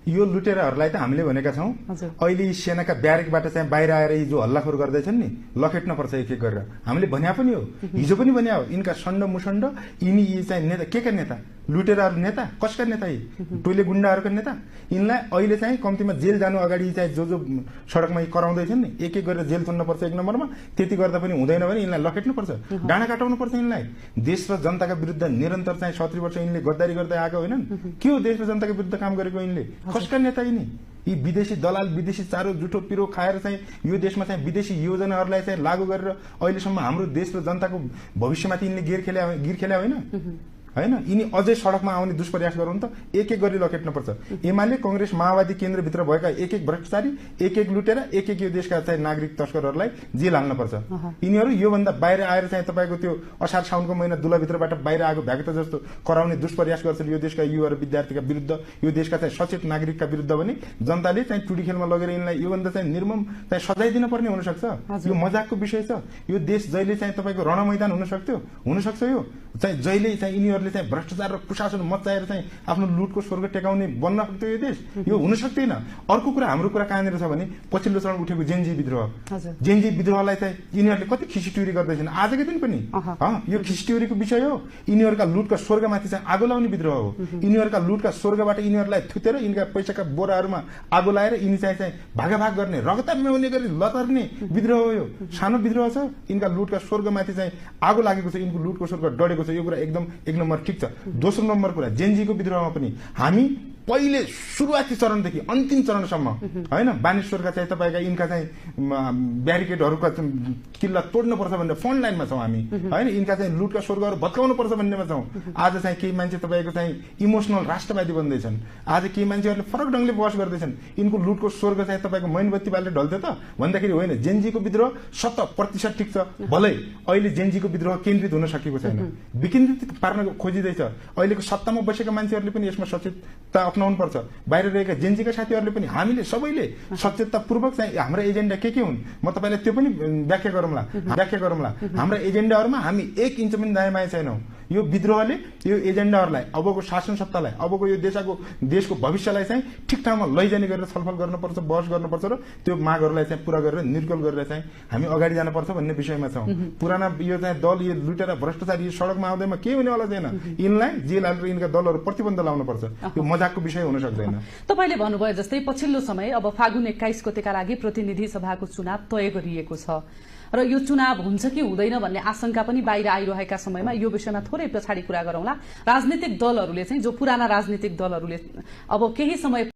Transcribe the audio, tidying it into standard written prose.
यो लुटेराहरूलाई त हामीले भनेका छौं अहिले सेनाका ब्यारेकबाट चाहिँ बाहिर आएर यी जो हल्लाखोर गर्दैछन् नि लखेट्नुपर्छ एक एक गरेर हामीले भन्या पनि हो हिजो पनि भन्या हो इनका सण्ड मुसण्ड यिनी यी चाहिँ नेता के नेता लुटेराहरू नेता कसका नेता यी टोले गुण्डाहरूको नेता यिनलाई अहिले चाहिँ कम्तीमा जेल जानु अगाडि चाहिँ जो सडकमा कराउँदैछन् नि एक एक गरेर जेल थुन्नुपर्छ एक नम्बरमा त्यति गर्दा पनि हुँदैन भने यिनलाई लखेट्नुपर्छ डाँडा काटाउनुपर्छ यिनलाई देश र जनताका विरुद्ध निरन्तर चाहिँ 70 वर्ष यिनले गद्दारी गर्दै आएको होइनन् के हो देश र जनताका विरुद्ध काम गरेको यिनले कसका नेता यिनी यी विदेशी दलाल विदेशी चारो जुठो पिरो खाएर चाहिँ यो देशमा चाहिँ विदेशी योजनाहरूलाई चाहिँ लागू गरेर अहिलेसम्म हाम्रो देश र जनताको भविष्यमाथि यिनले गिर खेल्या होइन हैन यिनी अझै सडकमा आउने दुष्प्रयास गरौँ त एक एक गरी लखेट्नुपर्छ एमाले कांग्रेस माओवादी केन्द्रभित्र भएका एक एक भ्रष्टाचारी एक एक लुटेर एक एक यो देशका चाहिँ नागरिक तस्करहरूलाई जेल हाल्नुपर्छ यिनीहरू योभन्दा बाहिर आएर चाहिँ तपाईको त्यो असार साउनको महिना दुलाभित्रबाट बाहिर आएको भ्यागत जस्तो कराउने दुष्प्रयास गर्छन् यो देशका युवा र विद्यार्थीका विरुद्ध यो देशका चाहिँ सचेत नागरिकका विरुद्ध भने जनताले चाहिँ टुडी खेलमा लगेर यिनलाई योभन्दा चाहिँ निर्मम चाहिँ सजाय दिन पर्ने हुन सक्छ यो मजाकको विषय छ यो देश जहिले चाहिँ तपाईको रणमैदान हुन सक्छ यो चाहिँ जहिले चाहिँ यिनीहरूले चाहिँ भ्रष्टाचार र कुशासन मचाएर चाहिँ आफ्नो लुटको स्वर्ग टेकाउने बन्न सक्थ्यो यो देश यो हुन सक्दैन अर्को कुरा हाम्रो कुरा कहाँनिर छ भने पछिल्लो चरण उठेको जेनजी विद्रोहलाई चाहिँ यिनीहरूले कति खिसिट्युरी गर्दैछन् आजकै दिन पनि यो खिसिट्युरीको विषय हो यिनीहरूका लुटका स्वर्गमाथि चाहिँ आगो लाउने विद्रोह हो यिनीहरूका लुटका स्वर्गबाट यिनीहरूलाई थुतेर यिनका पैसाका बोराहरूमा आगो लाएर यिनी चाहिँ भागाभाग गर्ने रगत मेउने गरी लतर्ने विद्रोह हो यो सानो विद्रोह छ यिनका लुटका स्वर्गमाथि चाहिँ आगो लागेको छ यिनको लुटको स्वर्ग डढेको छ यो कुरा एकदम एक नम्बर ठिक छ दोस्रो नम्बर कुरा जेनजीको विद्रोहमा पनि हामी पहिले सुरुवाती चरणदेखि अन्तिम चरणसम्म हैन बानेश्वरका चाहिँ तपाईका यिनका चाहिँ ब्यारिकेडहरूका किल्ला तोड्नुपर्छ भनेर फ्रन्ट लाइनमा छौं हामी हैन यिनका चाहिँ लुटका स्वर्गहरू भत्काउनु पर्छ भन्नेमा छौं आज चाहिँ केही मान्छे तपाईको चाहिँ इमोसनल राष्ट्रवादी बन्दैछन् आज केही मान्छेहरूले फरक ढंगले बहस गर्दैछन् यिनको लुटको स्वर्ग चाहिँ तपाईको मैनबत्ती बालले ढल्थ्यो त भन्दाखेरि होइन जेनजीको विद्रोह 100% ठिक छ भलै अहिले जेनजीको विद्रोह केन्द्रित हुन सकेको छैन विकेन्द्रित पार्न खोजिदैछ अहिलेको सत्तामा बसेका मान्छेहरूले पनि यसमा सचेतता अपनाउनु पर्छ बाहिर रहेका जेनजीका साथीहरूले पनि हामीले सबैले सचेततापूर्वक चाहिँ हाम्रा एजेन्डा के हुन् म तपाईलाई त्यो पनि व्याख्या गरौँला हाम्रा एजेन्डाहरुमा हामी 1 इन्च पनि दायाँ छैनौं यो विद्रोहले यो एजेन्डाहरुलाई अबको शासन सत्तालाई अबको यो देशको भविष्यलाई चाहिँ ठिक ठाउँमा लैजाने गरेर छलफल गर्नुपर्छ बहस गर्नुपर्छ र त्यो मागहरुलाई चाहिँ पूरा गरेर निर्गल गरेर चाहिँ हामी अगाडि जानुपर्छ भन्ने विषयमा छौं पुराना यो चाहिँ दल यो लुटेर भ्रष्टाचार यो सडकमा आउँदैमा के हुनेवाला छैन यिनलाई जेल हालेर यिनका दलहरु प्रतिबन्ध लाउनु पर्छ यो मजाकको विषय हुन सक्दैन तपाईले भन्नुभयो जस्तै पछिल्लो समय अब फागुन 21 गतेका लागि प्रतिनिधि सभाको चुनाव तय गरिएको छ र यो चुनाव हुन्छ कि हुँदैन भन्ने आशंका पनि बाहिर आइरहेका समयमा यो विषयमा थोरै पछाडी कुरा गरौँला राजनीतिक दलहरूले चाहिँ जो पुराना राजनीतिक दलहरूले अब केही समय